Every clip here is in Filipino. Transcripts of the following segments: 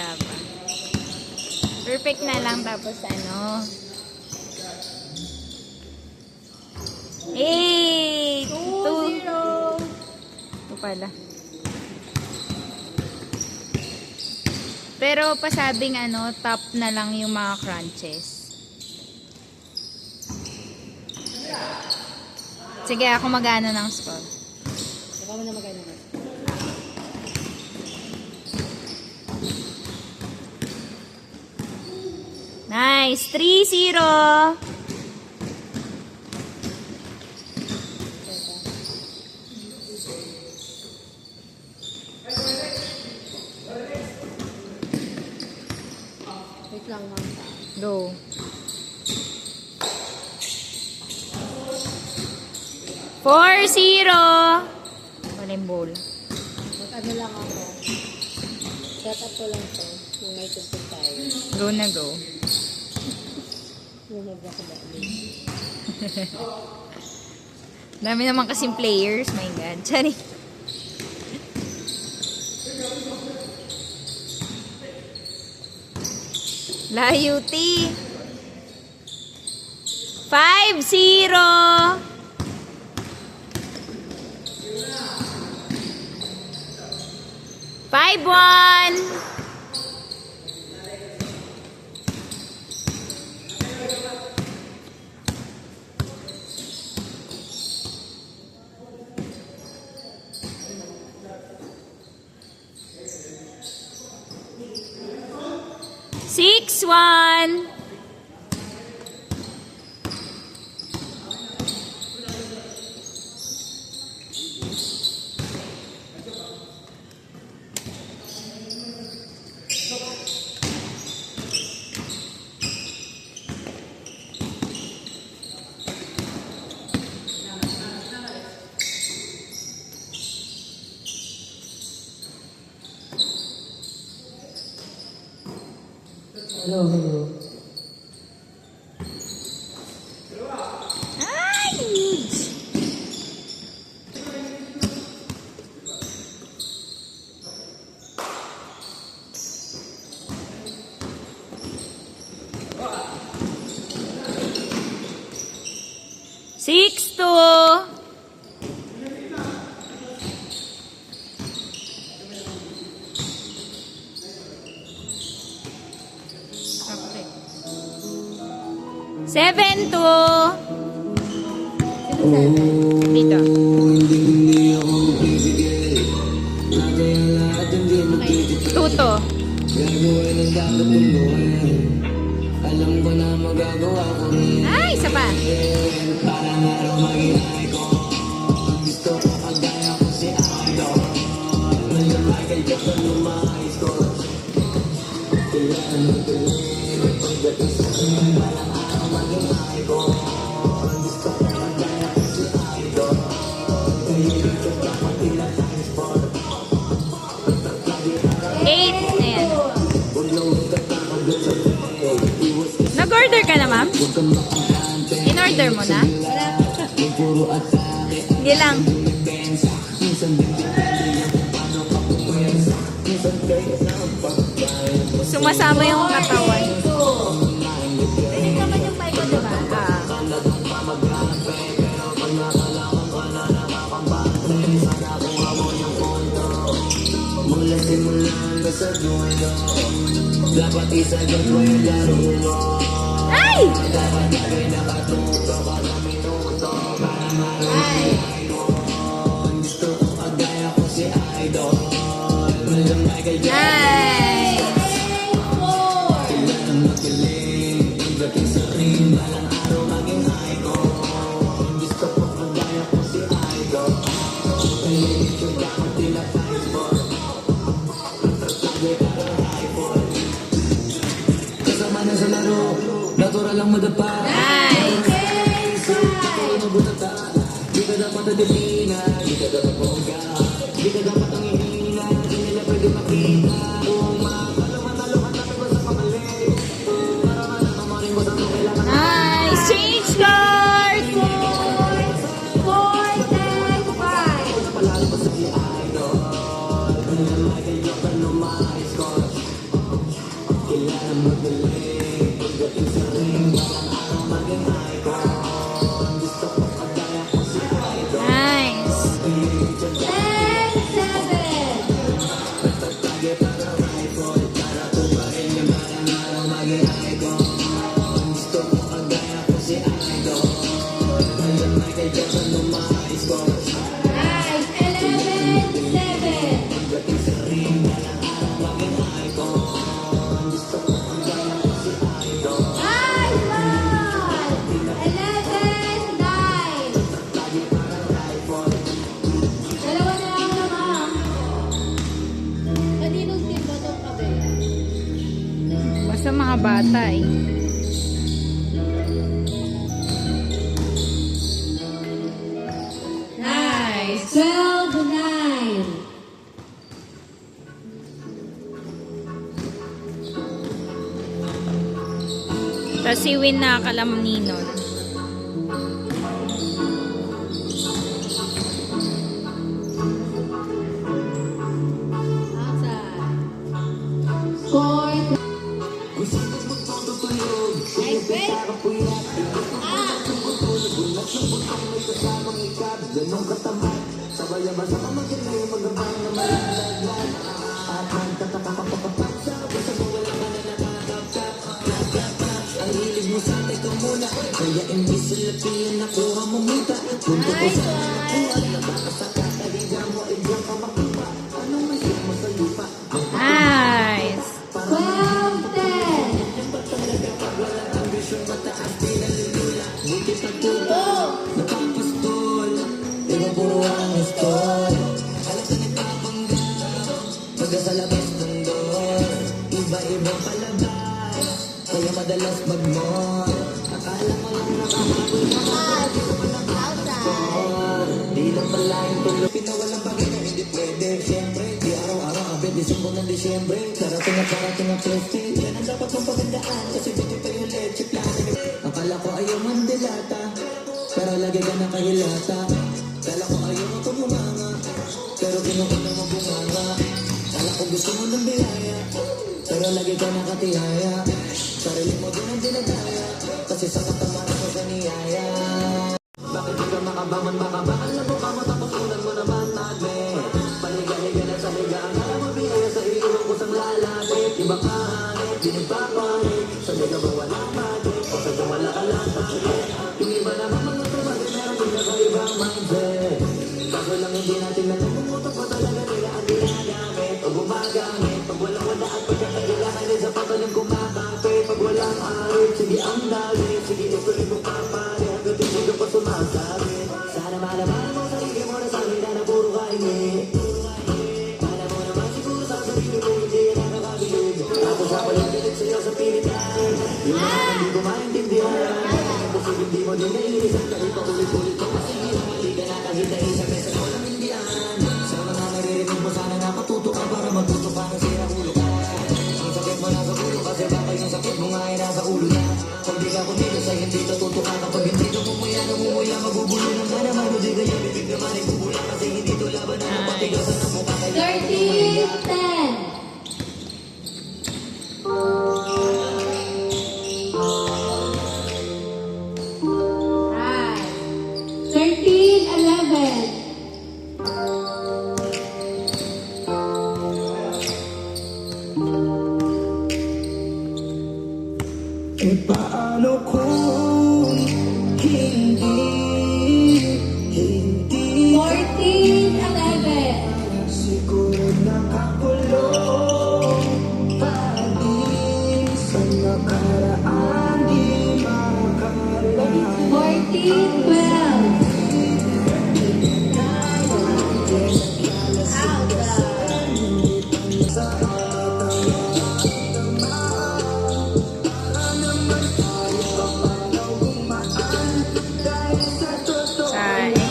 Wala pa. Perfect na lang tapos ano. 8! 2-0! Ito pala. Pero pasabing ano, top na lang yung mga crunches. Sige, ako mag-ano ng score. Ikaw mo na mag-ano ka. Nice! 3-0! Wait lang, ma'am. Go. 4-0! Wala yung bowl. Mag-ano lang ako. Set up ko lang to. Yung may tugtog tayo. Go na go. Lumag ako dami. Dami naman kasing players. My God. Sorry. Layuti. 5-0. 5-1. Six, 1. Hello, hello. Ay, huge. Six, 2. Seven, 2. Dito. Tuto. Ay, isa pa. Eight. Ayan. Nag-order ka na, ma'am? In-order mo na? Hindi lang. Sumasama yung katawan. Pwede naman yung bike ko, diba? Ay! Nice! Kasama na sa laro, natural lang madapa. Nice! Di ka dapat adilina, di ka dapat mongga, di ka dapat ang ihina, di nila pwede makita. Nice! Change card! 4-5. Nice! 11-7. Nice one! 11-9. Dalawa na lang naman. Kaninong team ba itong kabila? Basta mga bata eh. Nice! 12-9. Tapos si Win nakakalamni nun. Outside. Score. Nice, wait. Nice one. Nice! 12-10. Iba-ibang palabas, kaya madalas mag-mall. Akala mo lang nakakapagod Outside. di lang pala yung tulog. Pinawalang bagay na hindi pwede. Siyempre, di araw-araw abet, Disyembre ng Disyembre. Parating ang Tuesday. Yan ang dapat mong pagandaan, kasi dito pa yung leche plan. Akala ko ayaw man dilata, pero lagi ka nakahilata. Kala ko ayaw mo tumumanga, pero kinukunan mo bumanga. Kala ko gusto mo ng biyaya, pero lagi ka nakatihaya. Sarili mo din ang dinadaya, kasi sa katamaran mo sa niyaya. Bakit di ka makabangon, alam mo ka mo, tapos ulan mo naman natin. Paliga-liga na sa ligaan, alam mo biyaya sa ilong ko sang lalapit. Iba ka hanip, di nagpapalit, sa liga mo walang matik, o sa wala ka lang palit. Yung iba naman mga tumali, meron din nakaibang mindset. Kaso lang hindi natin natupumutok pa talaga nila ang ginagamit o gumagamit. Pag walang wala at pagkakailangan din sa patalim kumakapit. Pag walang arit, sige ang dali, sige ituloy mo papali, hanggang hindi ka pa sumasabi. Sana malaman mo sarili mo na sa amin na puro kaingi. Alam mo naman siguro sa sarili mo hindi nakakabilib. Ako sa paligid sa'yo sa pilitan, yung mga hindi ko maintindihan. Kasi hindi mo din naiinisan, kahit paulit-ulit ko kasi hindi ka na kahit na isang beses mo lang hindihan. Sa mga naririnig mo sana napatuto ka para matuto pa ng sira ulo ka. Ang sakit mo nasa ulo kasi baka yung sakit mo nga ay nasa ulo na. Kung di ka kumilos ay hindi natuto ka. Kapag hindi ka namumuya, magbubulunan ka naman. O di kaya bibig naman ay bubula kasi hindi to laban na napatigasan ng mukha. 13-10. Nice. 13-11. E paano kung hindi 14-11. siguro nakakulong pa din sa nakaraan di makaraan 14-12. Nice!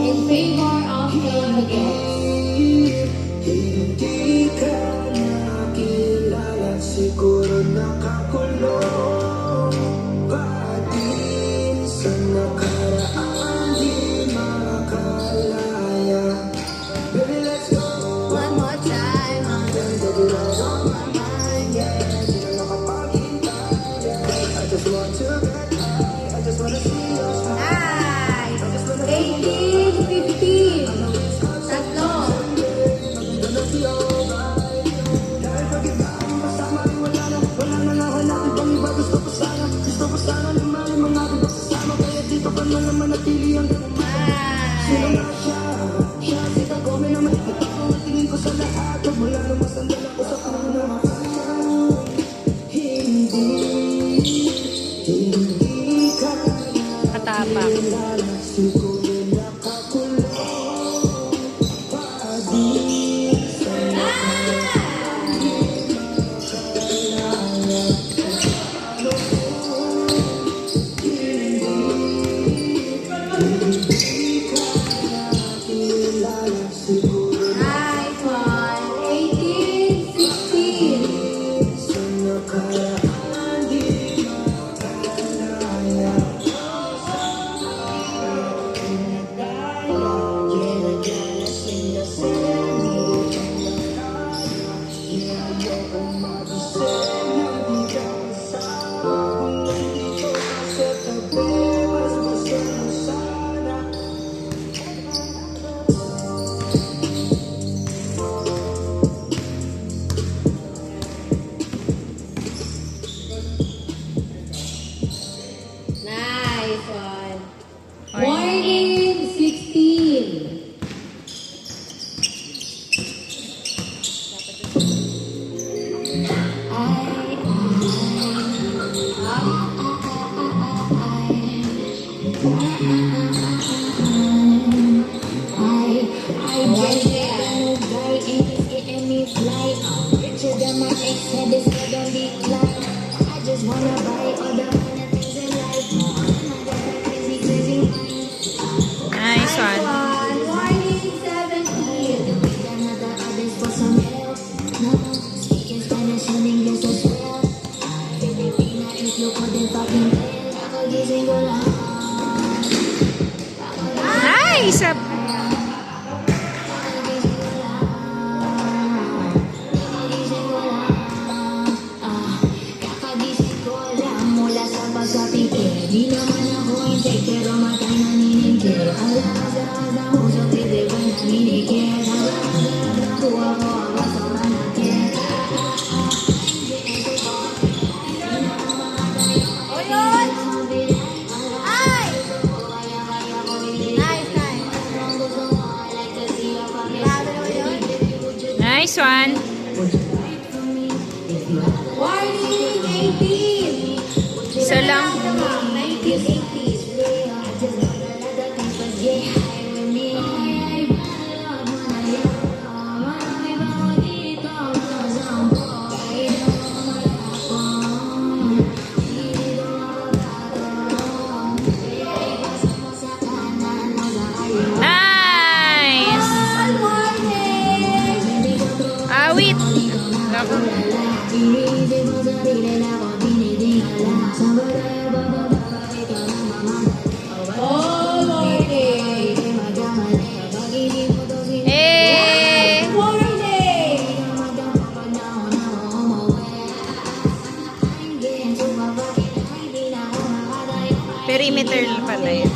In favor of the Nuggets. hindi ka nakilala siguro nakakulong pa din sa nakaraan di makalaya. Baby, let's go. One more time. On my mind, yeah. Di na nakapaghintay, yeah. I just want to get high. I just wanna see your smile. Nice. 18, 15. Tatlo. Dahil pag iba ang masama ay wala na nga hanapin pang iba. Gusto ko sana naman yung mga iba sasama. Kaya dito ka na naman natili ang sino Nice. nga siya si Kagome na may ipagpapang at tingin ko sa lahat. Pag wala na masandal ako sa puno. Hindi ka Katapang. siguro nakakulong pa din sa Nice one. 18, 16. nakaraan di makalaya. Nice one. Morning. Morning, 16. Nice one. Morning, 17. Nice. Di naman ako hindi, pero mata naninindi. Ala-ala-ala, musok titi ba naninigil. Ala-ala-ala, kuha ko ang basta manakit. O yun. Ay. Nice, nice. Grabe naman yun. Nice one. Morning, 18. Isa lang. 1980. Nice. Good morning. Awit. Lako. Good morning. Eh. Morning. Perimeter pala yun.